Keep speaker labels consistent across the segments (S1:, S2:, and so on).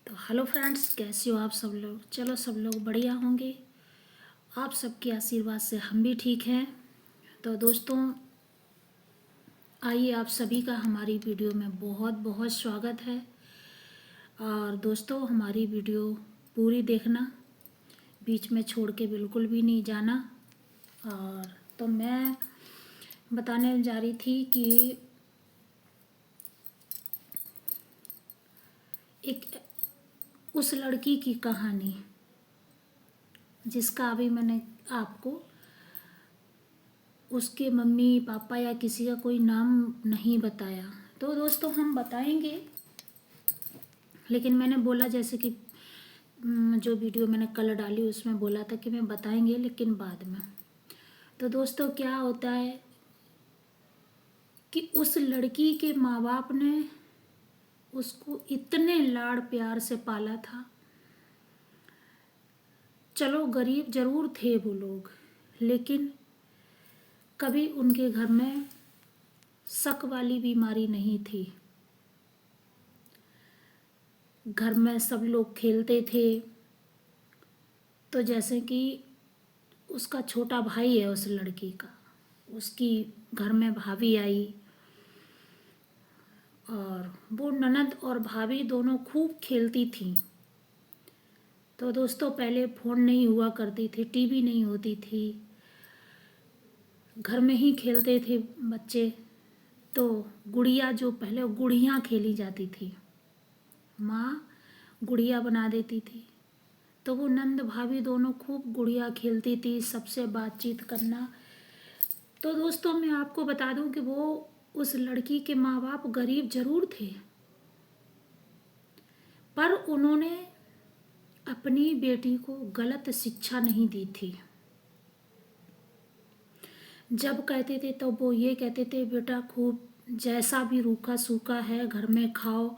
S1: तो hello friends, कैसे हो आप सब लोग। चलो सब लोग बढ़िया होंगे। आप सबके आशीर्वाद से हम भी ठीक हैं। तो दोस्तों, आइए आप सभी का हमारी वीडियो में बहुत बहुत स्वागत है। और दोस्तों, हमारी वीडियो पूरी देखना, बीच में छोड़ के बिल्कुल भी नहीं जाना। और तो मैं बताने जा रही थी कि एक उस लड़की की कहानी जिसका अभी मैंने आपको उसके मम्मी पापा या किसी का कोई नाम नहीं बताया। तो दोस्तों हम बताएंगे, लेकिन मैंने बोला जैसे कि जो वीडियो मैंने कल डाली उसमें बोला था कि मैं बताएंगे लेकिन बाद में। तो दोस्तों क्या होता है कि उस लड़की के माँ बाप ने उसको इतने लाड़ प्यार से पाला था। चलो गरीब जरूर थे वो लोग, लेकिन कभी उनके घर में शक वाली बीमारी नहीं थी। घर में सब लोग खेलते थे। तो जैसे कि उसका छोटा भाई है उस लड़की का, उसकी घर में भाभी आई और वो ननद और भाभी दोनों खूब खेलती थी। तो दोस्तों पहले फ़ोन नहीं हुआ करती थी, टीवी नहीं होती थी, घर में ही खेलते थे बच्चे। तो गुड़िया, जो पहले गुड़िया खेली जाती थी, माँ गुड़िया बना देती थी। तो वो नंद भाभी दोनों खूब गुड़िया खेलती थी, सबसे बातचीत करना। तो दोस्तों मैं आपको बता दूं कि वो उस लड़की के माँ बाप गरीब जरूर थे, पर उन्होंने अपनी बेटी को गलत शिक्षा नहीं दी थी। जब कहते थे तो वो ये कहते थे, बेटा खूब जैसा भी रूखा सूखा है घर में खाओ,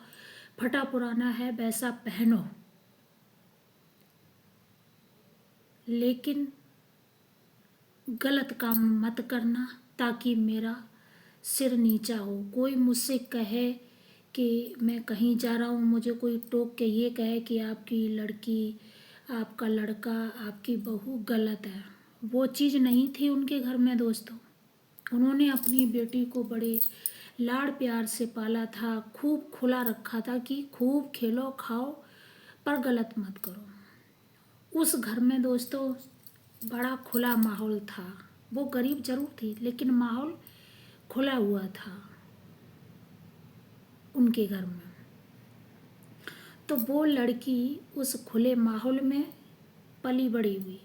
S1: फटा पुराना है वैसा पहनो, लेकिन गलत काम मत करना ताकि मेरा सिर नीचा हो। कोई मुझसे कहे कि मैं कहीं जा रहा हूँ, मुझे कोई टोक के ये कहे कि आपकी लड़की, आपका लड़का, आपकी बहू गलत है, वो चीज़ नहीं थी उनके घर में दोस्तों। उन्होंने अपनी बेटी को बड़े लाड़ प्यार से पाला था, खूब खुला रखा था कि खूब खेलो खाओ पर गलत मत करो। उस घर में दोस्तों बड़ा खुला माहौल था। वो गरीब जरूर थी लेकिन माहौल खुला हुआ था उनके घर में। तो वो लड़की उस खुले माहौल में पली बड़ी हुई।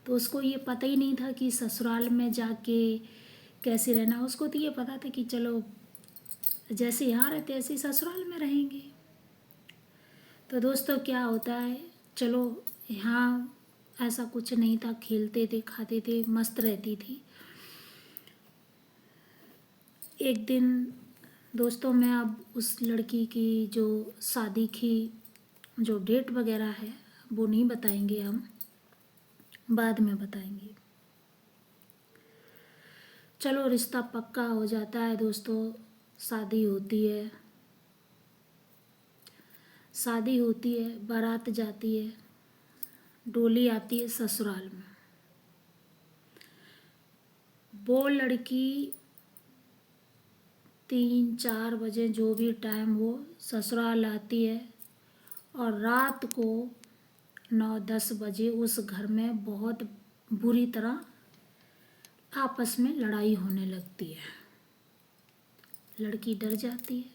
S1: तो उसको ये पता ही नहीं था कि ससुराल में जाके कैसे रहना। उसको तो ये पता था कि चलो जैसे यहाँ रहते ऐसे ही ससुराल में रहेंगे। तो दोस्तों क्या होता है, चलो यहाँ ऐसा कुछ नहीं था, खेलते थे खाते थे मस्त रहती थी। एक दिन दोस्तों, मैं अब उस लड़की की जो शादी की जो डेट वगैरह है वो नहीं बताएंगे, हम बाद में बताएंगे। चलो रिश्ता पक्का हो जाता है दोस्तों, शादी होती है, शादी होती है, बारात जाती है, डोली आती है ससुराल में। वो लड़की 3-4 बजे जो भी टाइम हो ससुराल आती है और रात को 9-10 बजे उस घर में बहुत बुरी तरह आपस में लड़ाई होने लगती है। लड़की डर जाती है।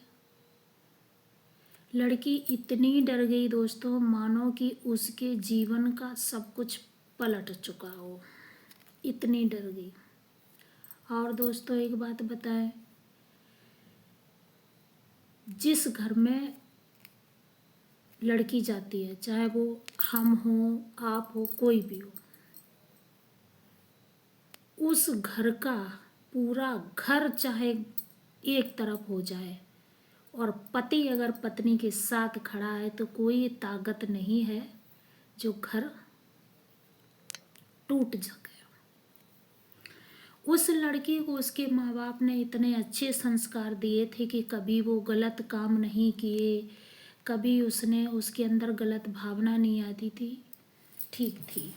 S1: लड़की इतनी डर गई दोस्तों, मानो कि उसके जीवन का सब कुछ पलट चुका हो, इतनी डर गई। और दोस्तों एक बात बताएं, जिस घर में लड़की जाती है, चाहे वो हम हो आप हो कोई भी हो, उस घर का पूरा घर चाहे एक तरफ हो जाए और पति अगर पत्नी के साथ खड़ा है तो कोई ताकत नहीं है जो घर टूट सके। उस लड़की को उसके माँ बाप ने इतने अच्छे संस्कार दिए थे कि कभी वो गलत काम नहीं किए, कभी उसने उसके अंदर गलत भावना नहीं आती थी, ठीक थी।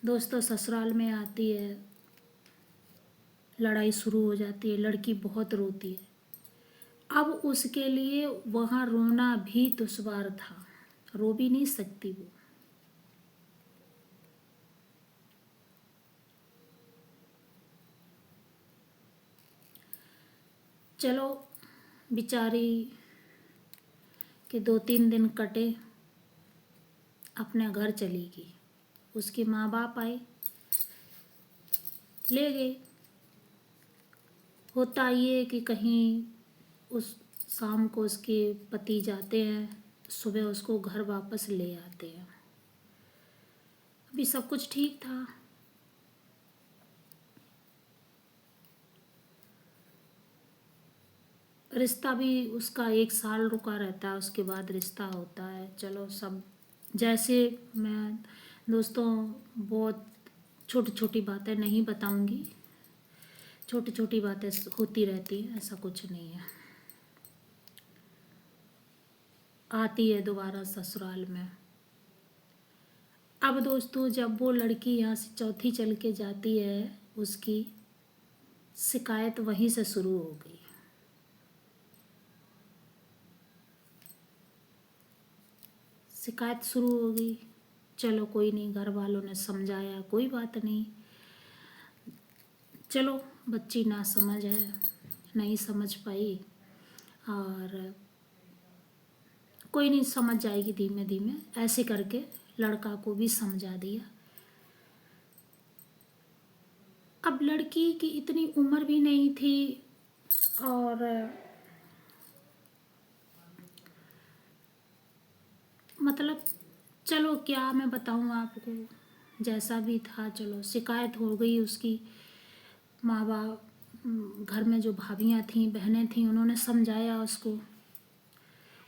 S1: दोस्तों ससुराल में आती है, लड़ाई शुरू हो जाती है, लड़की बहुत रोती है। अब उसके लिए वहाँ रोना भी दुश्वार था, रो भी नहीं सकती वो। चलो बेचारी के 2-3 दिन कटे, अपने घर चली गई। उसके माँ बाप आए, ले गए। होता ये कि कहीं उस शाम को उसके पति जाते हैं, सुबह उसको घर वापस ले आते हैं। अभी सब कुछ ठीक था। रिश्ता भी उसका 1 साल रुका रहता है, उसके बाद रिश्ता होता है। चलो सब जैसे, मैं दोस्तों बहुत छोटी छोटी बातें नहीं बताऊंगी, छोटी छोटी बातें होती रहती हैं, ऐसा कुछ नहीं है। आती है दोबारा ससुराल में। अब दोस्तों जब वो लड़की यहाँ से चौथी चल के जाती है, उसकी शिकायत वहीं से शुरू हो गई। शिकायत शुरू हो गई। चलो कोई नहीं, घर वालों ने समझाया, कोई बात नहीं, चलो बच्ची ना समझ है, नहीं समझ पाई, और कोई नहीं, समझ जाएगी धीमे धीमे, ऐसे करके लड़का को भी समझा दिया। अब लड़की की इतनी उम्र भी नहीं थी, और मतलब चलो क्या मैं बताऊँ आपको, जैसा भी था चलो शिकायत हो गई उसकी। माँ बाप, घर में जो भाभियाँ थीं, बहनें थीं, उन्होंने समझाया उसको।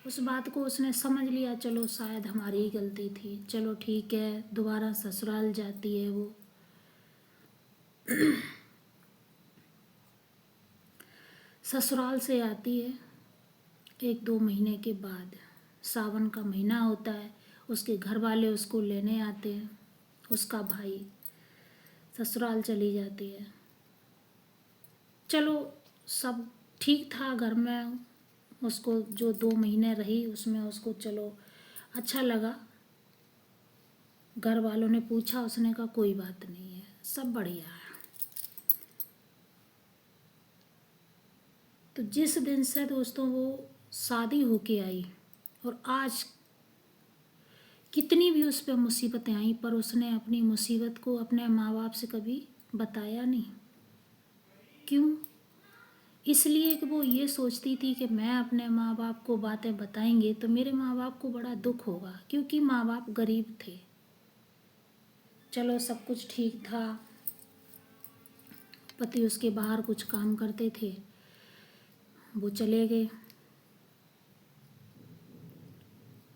S1: उस बात को उसने समझ लिया, चलो शायद हमारी ही गलती थी, चलो ठीक है। दोबारा ससुराल जाती है वो। ससुराल से आती है 1-2 महीने के बाद, सावन का महीना होता है, उसके घर वाले उसको लेने आते हैं, उसका भाई। ससुराल चली जाती है। चलो सब ठीक था घर में, उसको जो 2 महीने रही उसमें उसको चलो अच्छा लगा। घर वालों ने पूछा, उसने कहा कोई बात नहीं है, सब बढ़िया है। तो जिस दिन से दोस्तों वो शादी होके आई, और आज कितनी भी उस पर मुसीबतें आई, पर उसने अपनी मुसीबत को अपने माँ बाप से कभी बताया नहीं। क्यों? इसलिए कि वो ये सोचती थी कि मैं अपने माँ बाप को बातें बताएंगे तो मेरे माँ बाप को बड़ा दुख होगा, क्योंकि माँ बाप गरीब थे। चलो सब कुछ ठीक था। पति उसके बाहर कुछ काम करते थे, वो चले गए।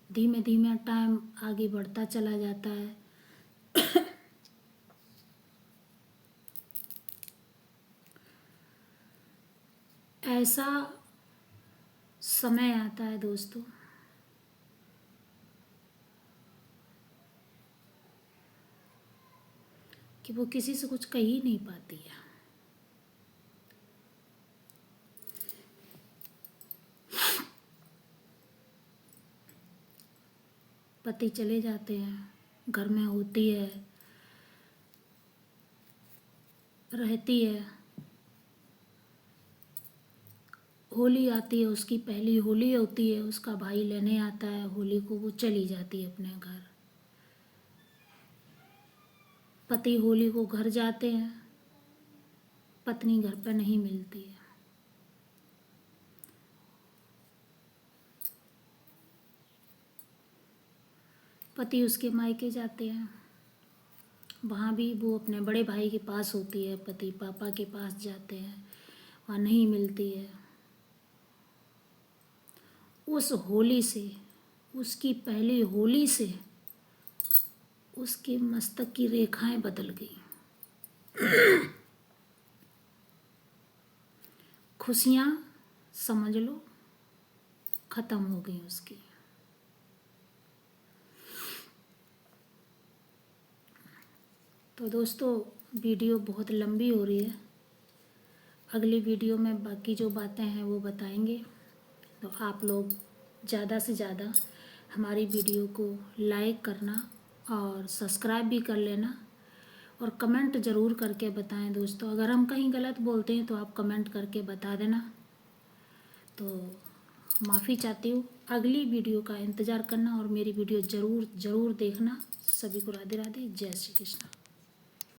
S1: धीमे धीमे टाइम आगे बढ़ता चला जाता है। ऐसा समय आता है दोस्तों कि वो किसी से कुछ कह ही नहीं पाती है। पति चले जाते हैं, घर में होती है, रहती है। होली आती है, उसकी पहली होली होती है, उसका भाई लेने आता है होली को, वो चली जाती है अपने घर। पति होली को घर जाते हैं, पत्नी घर पर नहीं मिलती है। पति उसके मायके जाते हैं, वहाँ भी वो अपने बड़े भाई के पास होती है, पति पापा के पास जाते हैं, वहाँ नहीं मिलती है। उस होली से, उसकी पहली होली से उसके मस्तक की रेखाएं बदल गई। खुशियाँ समझ लो ख़त्म हो गई उसकी। तो दोस्तों वीडियो बहुत लंबी हो रही है, अगली वीडियो में बाकी जो बातें हैं वो बताएंगे। तो आप लोग ज़्यादा से ज़्यादा हमारी वीडियो को लाइक करना और सब्सक्राइब भी कर लेना, और कमेंट ज़रूर करके बताएं दोस्तों। अगर हम कहीं गलत बोलते हैं तो आप कमेंट करके बता देना। तो माफ़ी चाहती हूँ, अगली वीडियो का इंतज़ार करना और मेरी वीडियो ज़रूर ज़रूर देखना। सभी को राधे राधे, जय श्री कृष्ण।